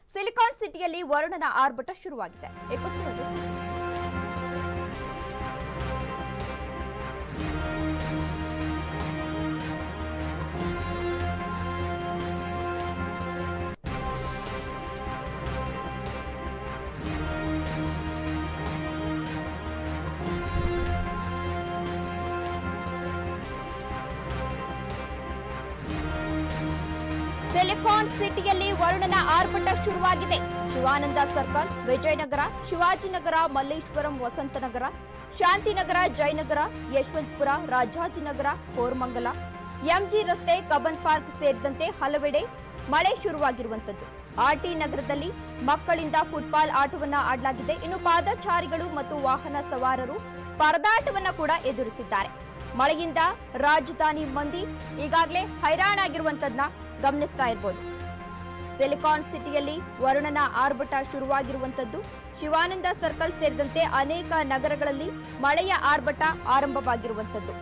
Silicon ಸಿಟಿಯಲ್ಲಿ ವರುಣನ ಆರ್ಭಟ ಶುರುವಾಗಿದೆ. ಸಿಲಿಕಾನ್ ಸಿಟಿಯಲ್ಲಿ ವರುಣನ ಆರ್ಭಟ ಶುರುವಾಗಿದೆ. ಶಿವಾನಂದ ಸರ್ಕಲ್, ವಿಜಯನಗರ, ಶಿವಾಜಿನಗರ, ಮಲ್ಲೇಶ್ವರಂ, ವಸಂತನಗರ, ಶಾಂತಿನಗರ, ಜಯನಗರ, ಯಶವಂತಪುರ, ರಾಜಾಜಿನಗರ, ಕೋರಮಂಗಲ, ಎಂಜಿ ರಸ್ತೆ, ಕಬ್ಬನ್ ಪಾರ್ಕ್ ಸೇರಿದಂತೆ ಹಲವೆಡೆ ಮಳೆ ಶುರುವಾಗಿರುವಂತದ್ದು. ಆರ್ಟಿ ನಗರದಲ್ಲಿ ಮಕ್ಕಳಿಂದ ಫುಟ್ಬಾಲ್ ಆಟವನ್ನ ಆಡಲಾಗಿದೆ. ಇನ್ನು ಪಾದಚಾರಿಗಳು ಮತ್ತು ವಾಹನ ಸವಾರರು ಪರದಾಟವನ್ನ ಕೂಡ ಎದುರಿಸಿದ್ದಾರೆ. ಮಳೆಯಿಂದ ರಾಜಧಾನಿ ಮಂದಿ ಈಗಾಗಲೇ ಹೈರಾಣಾಗಿರುವಂತದನ್ನ ಗಮನಿಸ್ತಾ ಇರಬಹುದು. ಸಿಲಿಕಾನ್ ಸಿಟಿಯಲ್ಲಿ ವರುಣನ ಆರ್ಭಟ ಶುರುವಾಗಿರುವಂತದ್ದು. ಶಿವಾನಂದ ಸರ್ಕಲ್ ಸೇರಿದಂತೆ ಅನೇಕ ನಗರಗಳಲ್ಲಿ ಮಳೆಯ ಆರ್ಭಟ ಆರಂಭವಾಗಿರುವಂತದ್ದು.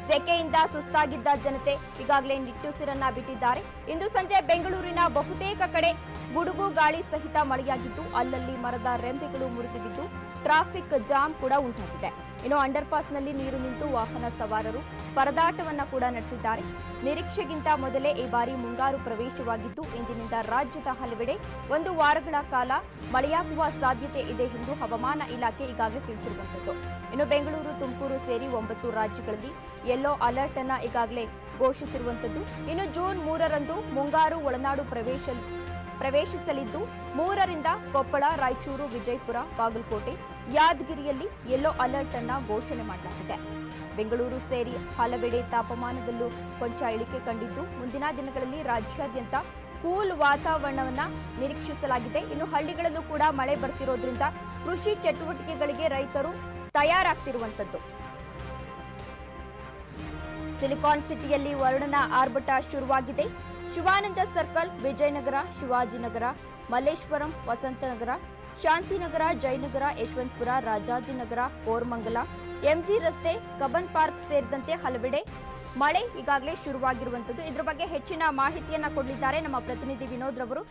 ಸೆಕೆಯಿಂದ ಸುಸ್ತಾಗಿದ್ದ ಜನತೆ ಈಗಾಗಲೇ ನಿಟ್ಟುಸಿರನ್ನ ಬಿಟ್ಟಿದ್ದಾರೆ. ಇಂದು ಸಂಜೆ ಬೆಂಗಳೂರಿನ ಬಹುತೇಕ ಕಡೆ ಗುಡುಗು ಗಾಳಿ ಸಹಿತ ಮಳೆಯಾಗಿದ್ದು, ಅಲ್ಲಲ್ಲಿ ಮರದ ರೆಂಬೆಗಳು ಮುರಿದು ಬಿದ್ದು ಟ್ರಾಫಿಕ್ ಜಾಮ್ ಕೂಡ ಉಂಟಾಗಿದೆ. ಇನ್ನು ಅಂಡರ್ ಪಾಸ್ನಲ್ಲಿ ನೀರು ನಿಂತು ವಾಹನ ಸವಾರರು ಪರದಾಟವನ್ನ ಕೂಡ ನಡೆಸಿದ್ದಾರೆ. ನಿರೀಕ್ಷೆಗಿಂತ ಮೊದಲೇ ಈ ಬಾರಿ ಮುಂಗಾರು ಪ್ರವೇಶವಾಗಿದ್ದು, ಇಂದಿನಿಂದ ರಾಜ್ಯದ ಹಲವೆಡೆ 1 ವಾರಗಳ ಕಾಲ ಮಳೆಯಾಗುವ ಸಾಧ್ಯತೆ ಇದೆ ಎಂದು ಹವಾಮಾನ ಇಲಾಖೆ ಈಗಾಗಲೇ ತಿಳಿಸಿರುವಂತದ್ದು. ಇನ್ನು ಬೆಂಗಳೂರು, ತುಮಕೂರು ಸೇರಿ 9 ರಾಜ್ಯಗಳಲ್ಲಿ ಯೆಲ್ಲೋ ಅಲರ್ಟ್ ಅನ್ನ ಈಗಾಗಲೇ ಘೋಷಿಸಿರುವಂತದ್ದು. ಇನ್ನು ಜೂನ್ 3ರಂದು ಮುಂಗಾರು ಒಳನಾಡು ಪ್ರವೇಶಿಸಲಿದ್ದು, 3ರಿಂದ ಕೊಪ್ಪಳ, ರಾಯಚೂರು, ವಿಜಯಪುರ, ಬಾಗಲಕೋಟೆ, ಯಾದಗಿರಿಯಲ್ಲಿ ಯೆಲ್ಲೋ ಅಲರ್ಟ್ ಅನ್ನ ಘೋಷಣೆ ಮಾಡಲಾಗಿದೆ. ಬೆಂಗಳೂರು ಸೇರಿ ಹಲವೆಡೆ ತಾಪಮಾನದಲ್ಲೂ ಕೊಂಚ ಇಳಿಕೆ ಕಂಡಿದ್ದು, ಮುಂದಿನ ದಿನಗಳಲ್ಲಿ ರಾಜ್ಯಾದ್ಯಂತ ಕೂಲ್ ವಾತಾವರಣವನ್ನ ನಿರೀಕ್ಷಿಸಲಾಗಿದೆ. ಇನ್ನು ಹಳ್ಳಿಗಳಲ್ಲೂ ಕೂಡ ಮಳೆ ಬರ್ತಿರೋದ್ರಿಂದ ಕೃಷಿ ಚಟುವಟಿಕೆಗಳಿಗೆ ರೈತರು ತಯಾರಾಗ್ತಿರುವಂತದ್ದು. ಸಿಲಿಕಾನ್ ಸಿಟಿಯಲ್ಲಿ ವರುಣನ ಆರ್ಭಟ ಶುರುವಾಗಿದೆ. ಶಿವಾನಂದ ಸರ್ಕಲ್, ವಿಜಯನಗರ, ಶಿವಾಜಿನಗರ, ಮಲ್ಲೇಶ್ವರಂ, ವಸಂತನಗರ, ಶಾಂತಿನಗರ, ಜಯನಗರ, ಯಶವಂತಪುರ, ರಾಜಾಜಿನಗರ, ಕೋರಮಂಗಲ, ಎಂಜಿ ರಸ್ತೆ, ಕಬ್ಬನ್ ಪಾರ್ಕ್ ಸೇರಿದಂತೆ ಹಲವೆಡೆ ಮಳೆ ಈಗಾಗಲೇ ಶುರುವಾಗಿರುವಂತದ್ದು. ಇದರ ಬಗ್ಗೆ ಹೆಚ್ಚಿನ ಮಾಹಿತಿಯನ್ನ ಕೊಡಲಿದ್ದಾರೆ ನಮ್ಮ ಪ್ರತಿನಿಧಿ ವಿನೋದ್ ರವರು.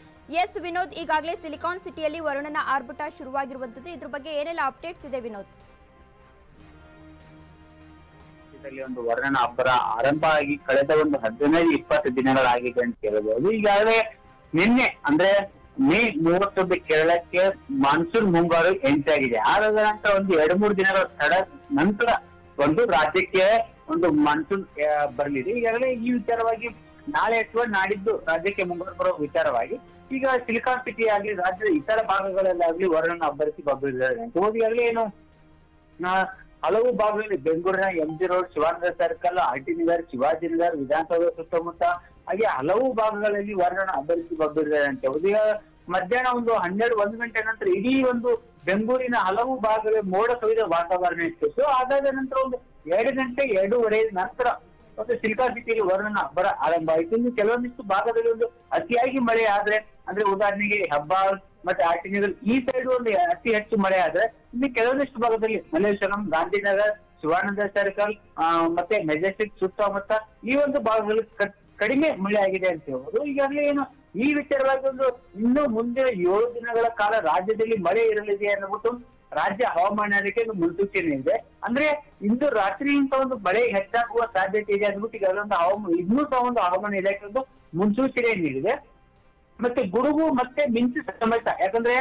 ಎಸ್ ವಿನೋದ್, ಈಗಾಗಲೇ ಸಿಲಿಕಾನ್ ಸಿಟಿಯಲ್ಲಿ ವರುಣನ ಆರ್ಭಟ ಶುರುವಾಗಿರುವಂತದ್ದು. ಇದ್ರ ಬಗ್ಗೆ ಏನೆಲ್ಲ ಅಪ್ಡೇಟ್ಸ್ ಇದೆ ವಿನೋದ್? ಒಂದು ವರುಣನ ಅಬ್ಬರ ಆರಂಭ ಆಗಿ ಕಳೆದ ಒಂದು 15-20 ದಿನಗಳಾಗಿದೆ ಅಂತ ಹೇಳಬಹುದು. ಈಗಾಗಲೇ ನಿನ್ನೆ ಅಂದ್ರೆ ಮೇ 31 ಕೇರಳಕ್ಕೆ ಮಾನ್ಸೂನ್ ಮುಂಗಾರು ಎಂಟ್ರಿ ಆಗಿದೆ. ಆದ ನಂತರ ಒಂದು 2-3 ದಿನಗಳ ತಡ ನಂತರ ಒಂದು ರಾಜ್ಯಕ್ಕೆ ಒಂದು ಮಾನ್ಸೂನ್ ಬರಲಿದೆ. ಈಗಾಗಲೇ ಈ ವಿಚಾರವಾಗಿ ನಾಳೆ ಅಥವಾ ನಾಡಿದ್ದು ರಾಜ್ಯಕ್ಕೆ ಮುಂಗಾರು ಬರುವ ವಿಚಾರವಾಗಿ ಈಗ ಸಿಲಿಕಾನ್ ಸಿಟಿ ಆಗಲಿ ರಾಜ್ಯದ ಇತರ ಭಾಗಗಳಲ್ಲಾಗ್ಲಿ ವರುಣನ ಅಬ್ಬರಿಸಿ ಬಬ್ಬಿದ್ದಾರೆ ಅಂತ ಈಗಾಗಲೇ ಏನು ಹಲವು ಭಾಗಗಳಲ್ಲಿ ಬೆಂಗಳೂರಿನ MG road, Shivananda circle, RT Nagar, Shivajinagar, Vidhana Soudha ಸುತ್ತಮುತ್ತ ಹಾಗೆ ಹಲವು ಭಾಗಗಳಲ್ಲಿ ವರುಣನ ಅಬ್ಬರಿಸಿ ಬಬ್ಬಿದ್ದಾರೆ ಅಂತ ಹೇಳುವುದು. ಮಧ್ಯಾಹ್ನ ಒಂದು 12-1 ಗಂಟೆ ನಂತರ ಇಡೀ ಒಂದು ಬೆಂಗಳೂರಿನ ಹಲವು ಭಾಗಗಳಲ್ಲಿ ಮೋಡ ಕವಿದ ವಾತಾವರಣ ಇತ್ತು. ಅದಾದ ನಂತರ ಒಂದು 2 ಗಂಟೆ 2:30 ನಂತರ ಒಂದು ಸಿಲಿಕಾನ್ ಸಿಟಿಯಲ್ಲಿ ವರುಣನ ಅಬ್ಬರ ಆರಂಭ ಆಯಿತು. ಇನ್ನು ಕೆಲವೊಂದಿಷ್ಟು ಭಾಗದಲ್ಲಿ ಒಂದು ಅತಿಯಾಗಿ ಮಳೆ ಆದ್ರೆ, ಅಂದ್ರೆ ಉದಾಹರಣೆಗೆ ಹೆಬ್ಬಾಳ್ ಮತ್ತೆ ಆರ್ಟಿ ನಗರ್ ಈ ಸೈಡ್ ಒಂದು ಅತಿ ಹೆಚ್ಚು ಮಳೆ ಆದ್ರೆ, ಇನ್ನು ಕೆಲವೊಂದಿಷ್ಟು ಭಾಗದಲ್ಲಿ ಮಲ್ಲೇಶ್ವರಂ, ಗಾಂಧಿನಗರ್, ಶಿವಾನಂದ ಸರ್ಕಲ್ ಮತ್ತೆ ಮೆಜೆಸ್ಟಿಕ್ ಸುತ್ತಮುತ್ತ ಈ ಒಂದು ಭಾಗದಲ್ಲಿ ಕಡಿಮೆ ಮಳೆ ಆಗಿದೆ ಅಂತ ಹೇಳ್ಬೋದು. ಈಗಾಗಲೇ ಏನು ಈ ವಿಚಾರವಾಗಿ ಒಂದು ಇನ್ನು ಮುಂದಿನ 7 ದಿನಗಳ ಕಾಲ ರಾಜ್ಯದಲ್ಲಿ ಮಳೆ ಇರಲಿದೆ ಅನ್ನಬಿಟ್ಟು ರಾಜ್ಯ ಹವಾಮಾನ ಇಲಾಖೆ ಒಂದು ಮುನ್ಸೂಚನೆ ಇದೆ. ಅಂದ್ರೆ ಇಂದು ರಾತ್ರಿಯಿಂದ ಒಂದು ಮಳೆ ಹೆಚ್ಚಾಗುವ ಸಾಧ್ಯತೆ ಇದೆ ಅಂದ್ಬಿಟ್ಟು ಈಗಾಗಲೇ ಒಂದು ಇನ್ನೂ ಸಹ ಒಂದು ಹವಾಮಾನ ಇಲಾಖೆ ಒಂದು ಮುನ್ಸೂಚನೆ ನೀಡಿದೆ. ಮತ್ತೆ ಗುಡುಗು ಮತ್ತೆ ಮಿಂಚು ಸಮೇತ, ಯಾಕಂದ್ರೆ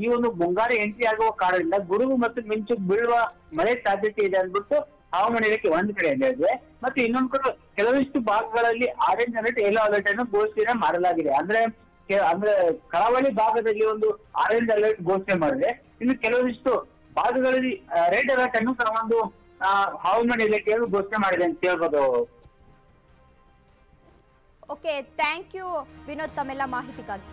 ಈ ಒಂದು ಮುಂಗಾರು ಎಂಟ್ರಿ ಆಗುವ ಕಾರಣದಿಂದ ಗುಡುಗು ಮತ್ತು ಮಿಂಚು ಬೀಳುವ ಮಳೆ ಸಾಧ್ಯತೆ ಇದೆ ಅಂದ್ಬಿಟ್ಟು ಹವಾಮಾನ ಇಲಾಖೆ ಒಂದ್ ಕಡೆ ಹೇಳಿದೆ. ಮತ್ತೆ ಇನ್ನೊಂದು ಕಡೆ ಕೆಲವಿಷ್ಟು ಭಾಗಗಳಲ್ಲಿ ಆರೆಂಜ್ ಅಲರ್ಟ್, ಯೆಲ್ಲೋ ಅಲರ್ಟ್ ಅನ್ನು ಘೋಷಣೆ ಮಾಡಲಾಗಿದೆ. ಅಂದ್ರೆ ಕರಾವಳಿ ಭಾಗದಲ್ಲಿ ಒಂದು ಆರೆಂಜ್ ಅಲರ್ಟ್ ಘೋಷಣೆ ಮಾಡಿದೆ. ಇನ್ನು ಕೆಲವೊಂದಿಷ್ಟು ಭಾಗಗಳಲ್ಲಿ ರೆಡ್ ಅಲರ್ಟ್ ಅನ್ನು ಸಹ ಒಂದು ಹವಾಮಾನ ಇಲಾಖೆಯನ್ನು ಘೋಷಣೆ ಮಾಡಿದೆ ಅಂತ ಹೇಳ್ಬೋದು. ಓಕೆ, ಥ್ಯಾಂಕ್ ಯು ವಿನೋದ್ ತಮ್ಮೆಲ್ಲ ಮಾಹಿತಿಗಾಗಿ.